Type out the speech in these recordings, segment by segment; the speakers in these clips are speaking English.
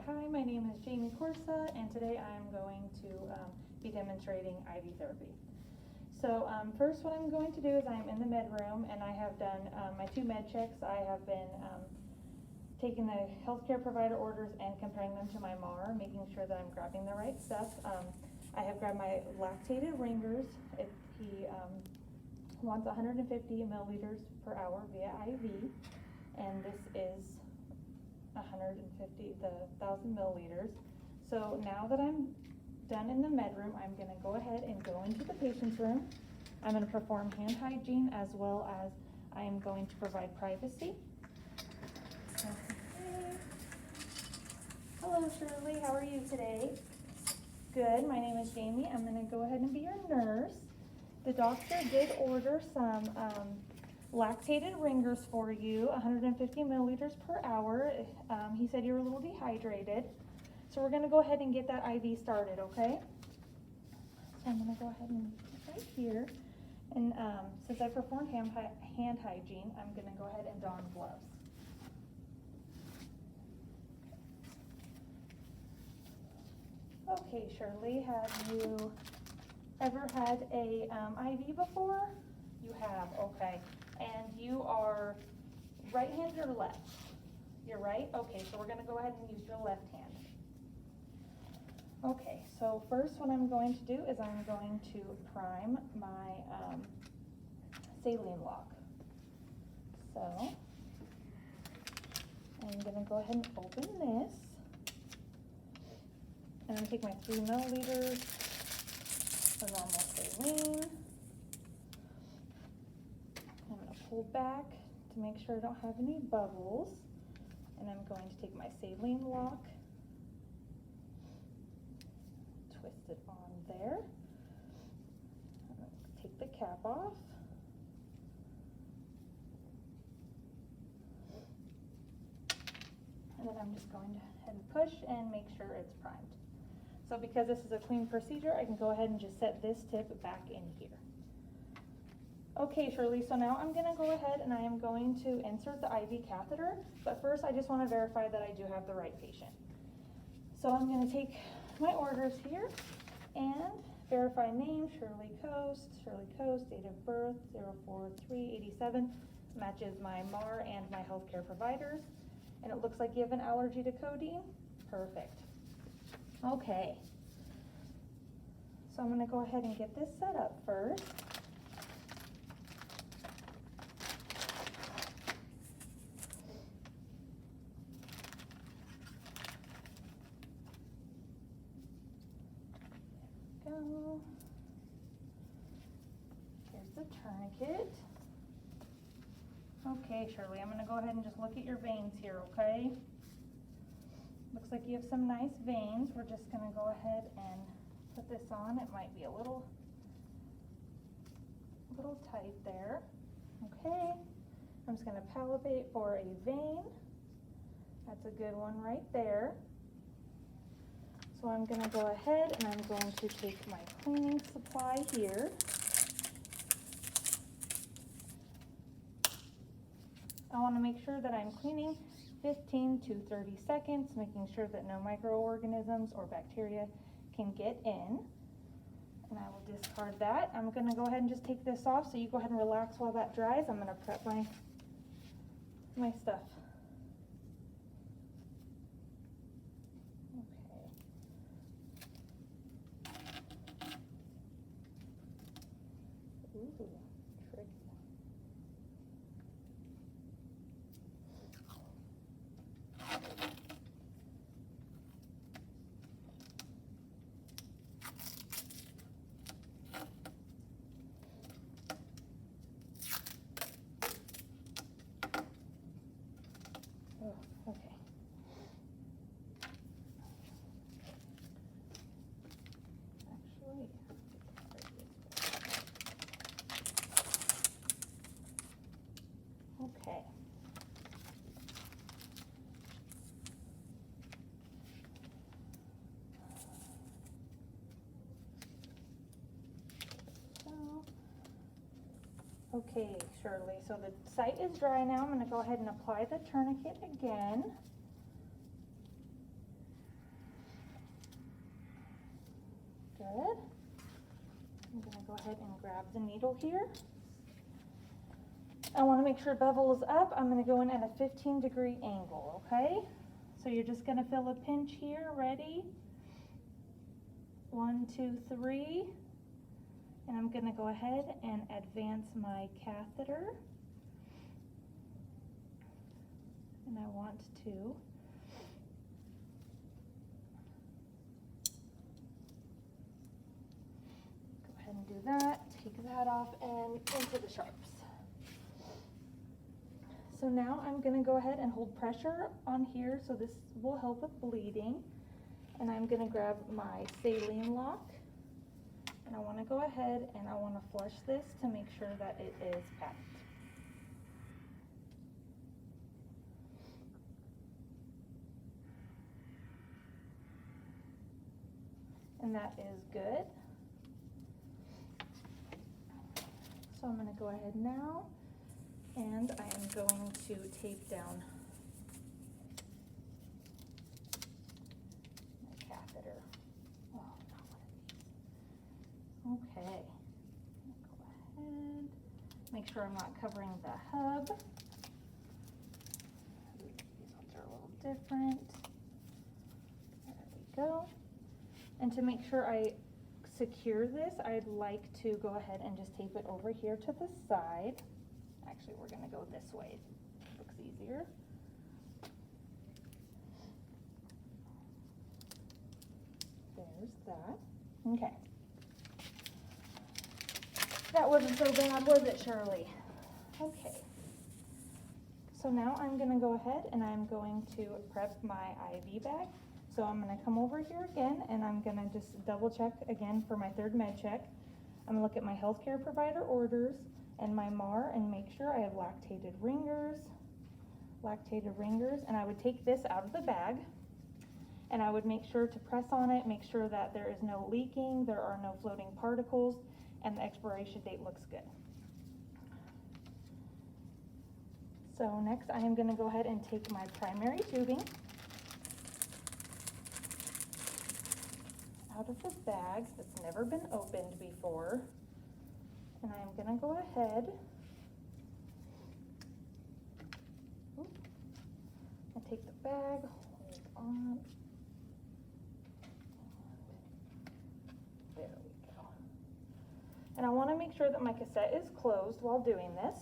Hi, my name is Jamie Corsa, and today I'm going to be demonstrating IV therapy. So first what I'm going to do is I'm in the med room, and I have done my 2 med checks. I have been taking the healthcare provider orders and comparing them to my MAR, making sure that I'm grabbing the right stuff. I have grabbed my lactated ringers. He wants 150 milliliters per hour via IV, and this is 150, the 1,000 milliliters. So now that I'm done in the med room, I'm going to go ahead and go into the patient's room. I'm going to perform hand hygiene, as well as I am going to provide privacy. Okay. Hello Shirley, how are you today? Good, my name is Jamie. I'm going to go ahead and be your nurse. The doctor did order some lactated ringers for you, 150 milliliters per hour. He said you're a little dehydrated. So we're going to go ahead and get that IV started, okay? So I'm going to go ahead and put it right here. And since I performed hand hygiene, I'm going to go ahead and don gloves. Okay, Shirley, have you ever had a IV before? You have, okay. And you are right-handed or left? You're right? Okay, so we're going to go ahead and use your left hand. Okay, so first what I'm going to do is I'm going to prime my saline lock. So I'm going to go ahead and open this. And I'm going to take my 3 milliliters of normal saline. I'm going to pull back to make sure I don't have any bubbles. And I'm going to take my saline lock, twist it on there, take the cap off. And then I'm just going to head and push and make sure it's primed. So because this is a clean procedure, I can go ahead and just set this tip back in here. Okay, Shirley, so now I'm going to go ahead and I am going to insert the IV catheter, but first I just want to verify that I do have the right patient. So I'm going to take my orders here and verify name, Shirley Coast, date of birth, 04387, matches my MAR and my healthcare providers, and it looks like you have an allergy to codeine. Perfect. Okay, so I'm going to go ahead and get this set up first. Go. Here's the tourniquet. Okay, Shirley, I'm going to go ahead and just look at your veins here, okay? Looks like you have some nice veins. We're just going to go ahead and put this on. It might be a little tight there. Okay, I'm just going to palpate for a vein. That's a good one right there. So I'm going to go ahead and I'm going to take my cleaning supply here. I want to make sure that I'm cleaning 15 to 30 seconds, making sure that no microorganisms or bacteria can get in. And I will discard that. I'm going to go ahead and just take this off, so you go ahead and relax while that dries. I'm going to prep my stuff. Ooh, tricky. Oh, okay. Actually, okay. Okay, Shirley, so the site is dry now. I'm going to go ahead and apply the tourniquet again. ahead and grab the needle here. I want to make sure bevel is up. I'm going to go in at a 15-degree angle, okay? So you're just going to fill a pinch here. Ready? 1, 2, 3. And I'm going to go ahead and advance my catheter. And I want to go ahead and do that. Take that off and into the sharps. So now I'm going to go ahead and hold pressure on here, so this will help with bleeding. And I'm going to grab my saline lock, and I want to go ahead and I want to flush this to make sure that it is packed. And that is good. So I'm going to go ahead now, and I am going to tape down my catheter. Oh, not one of these. Okay. Go ahead. Make sure I'm not covering the hub. These ones are a little different. There we go. And to make sure I secure this, I'd like to go ahead and just tape it over here to the side. Actually, we're going to go this way. It looks easier. There's that. Okay. That wasn't so bad, was it, Shirley? Okay. So now I'm going to go ahead and I'm going to prep my IV bag. So I'm going to come over here again, and I'm going to just double check again for my third med check. I'm going to look at my healthcare provider orders and my MAR and make sure I have lactated ringers, and I would take this out of the bag, and I would make sure to press on it, make sure that there is no leaking, there are no floating particles, and the expiration date looks good. So next I am going to go ahead and take my primary tubing out of the bag that's never been opened before, and I'm going to go ahead and take the bag, hold on, there we go, and I want to make sure that my cassette is closed while doing this.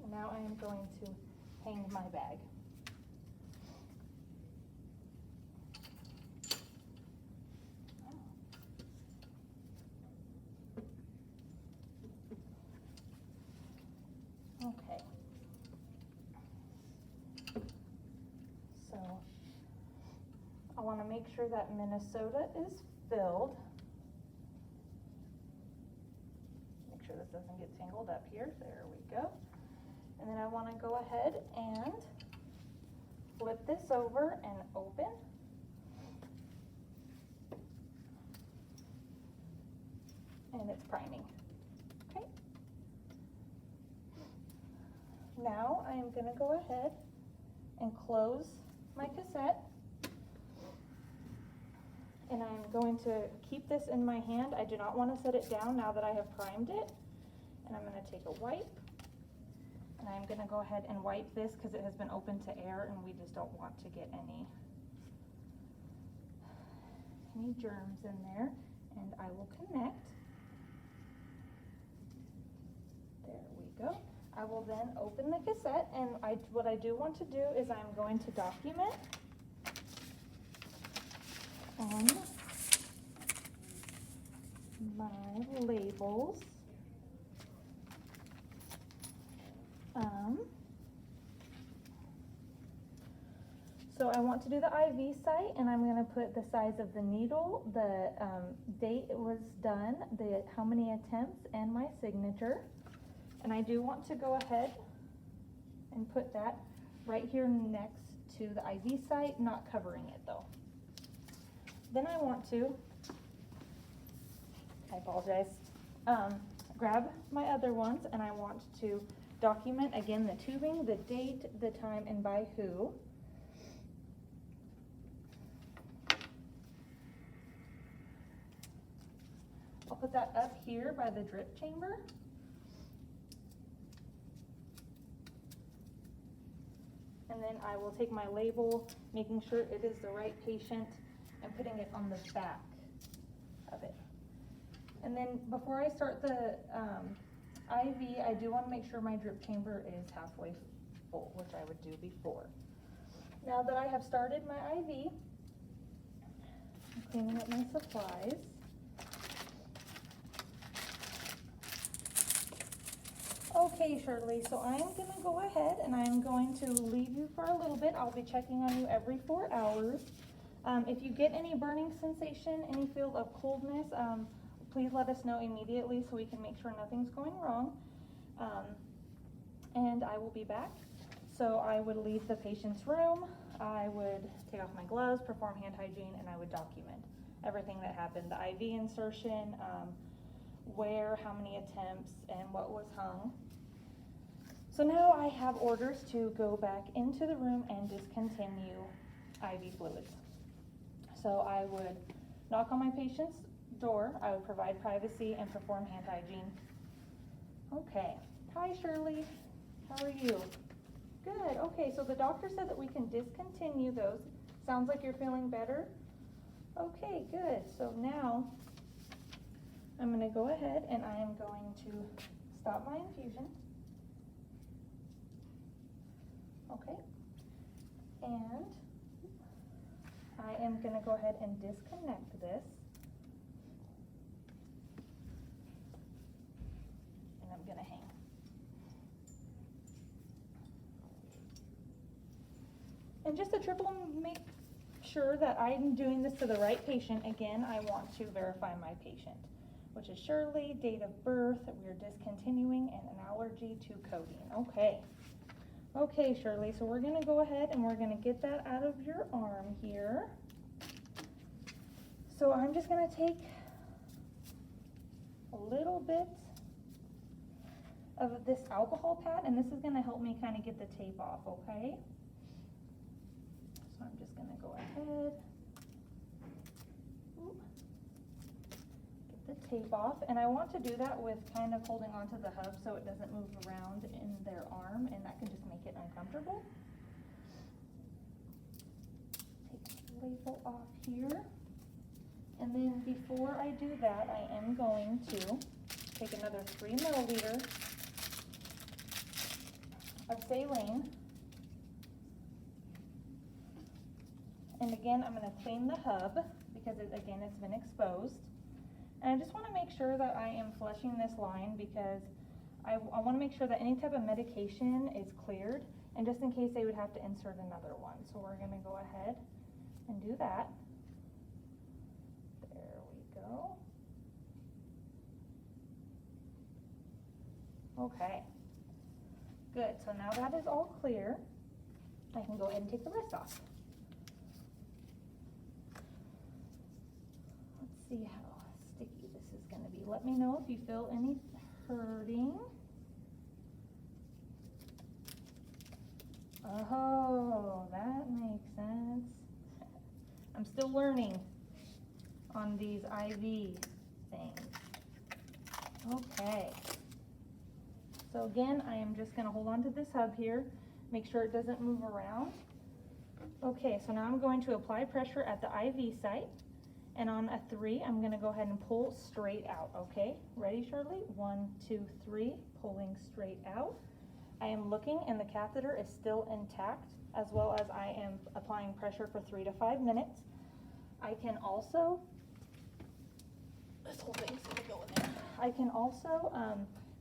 And now I am going to hang my bag. Okay, so I want to make sure that Minnesota is filled. Make sure this doesn't get tangled up here. There we go. And then I want to go ahead and flip this over and open. And it's priming. Okay. Now I am going to go ahead and close my cassette, and I'm going to keep this in my hand. I do not want to set it down now that I have primed it, and I'm going to take a wipe, and I'm going to go ahead and wipe this because it has been open to air and we just don't want to get any germs in there, and I will connect. There we go. I will then open the cassette, and what I do want to do is I'm going to document on my labels so I want to do the IV site, and I'm going to put the size of the needle, the date it was done, how many attempts, and my signature. And I do want to go ahead and put that right here next to the IV site, not covering it though. Then I want to, I apologize, grab my other ones, and I want to document again the tubing, the date, the time, and by who. I'll put that up here by the drip chamber. And then I will take my label, making sure it is the right patient, and putting it on the back of it. And then before I start the IV, I do want to make sure my drip chamber is halfway full, which I would do before. Now that I have started my IV, I'm cleaning up my supplies. Okay, Shirley, so I'm going to go ahead and I'm going to leave you for a little bit. I'll be checking on you every 4 hours. If you get any burning sensation, any feel of coldness, please let us know immediately so we can make sure nothing's going wrong. And I will be back. So I would leave the patient's room, I would take off my gloves, perform hand hygiene, and I would document everything that happened. The IV insertion, where, how many attempts, and what was hung. So now I have orders to go back into the room and discontinue IV fluids. So I would knock on my patient's door, I would provide privacy and perform hand hygiene. Okay, hi Shirley, how are you? Good, okay, so the doctor said that we can discontinue those. Sounds like you're feeling better? Okay, good, so now I'm gonna go ahead and I am going to stop my infusion. Okay, and I am gonna go ahead and disconnect this. And I'm gonna hang. And just to triple make sure that I'm doing this to the right patient, again, I want to verify my patient, which is Shirley, date of birth, that we are discontinuing, and an allergy to codeine. Okay. Okay, Shirley, so we're gonna go ahead and we're gonna get that out of your arm here. So I'm just gonna take a little bit of this alcohol pad, and this is gonna help me kind of get the tape off, okay? So I'm just gonna go ahead, get the tape off, and I want to do that with kind of holding onto the hub so it doesn't move around in their arm, and that can just make it uncomfortable. Take the label off here, and then before I do that, I am going to take another 3 milliliter of saline. And again, I'm going to clean the hub because again, it's been exposed. And I just want to make sure that I am flushing this line because I want to make sure that any type of medication is cleared, and just in case they would have to insert another one. So we're going to go ahead and do that. There we go. Okay. Good. So now that is all clear, I can go ahead and take the rest off. Let's see how sticky this is going to be. Let me know if you feel any hurting. Oh, that makes sense. I'm still learning on these IV things. Okay. So again, I am just going to hold on to this hub here, make sure it doesn't move around. Okay, so now I'm going to apply pressure at the IV site, and on a 3, I'm going to go ahead and pull straight out, okay? Ready, Shirley? 1, 2, 3, pulling straight out. I am looking, and the catheter is still intact, as well as I am applying pressure for 3 to 5 minutes. I can also, this whole thing's going to go in there. I can also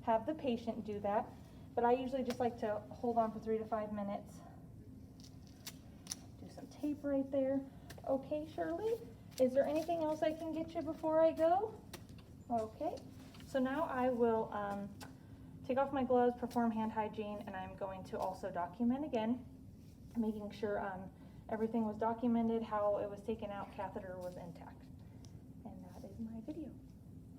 have the patient do that, but I usually just like to hold on for 3 to 5 minutes. Do some tape right there. Okay, Shirley, is there anything else I can get you before I go? Okay, so now I will take off my gloves, perform hand hygiene, and I'm going to also document again, making sure everything was documented, how it was taken out, catheter was intact. And that is my video.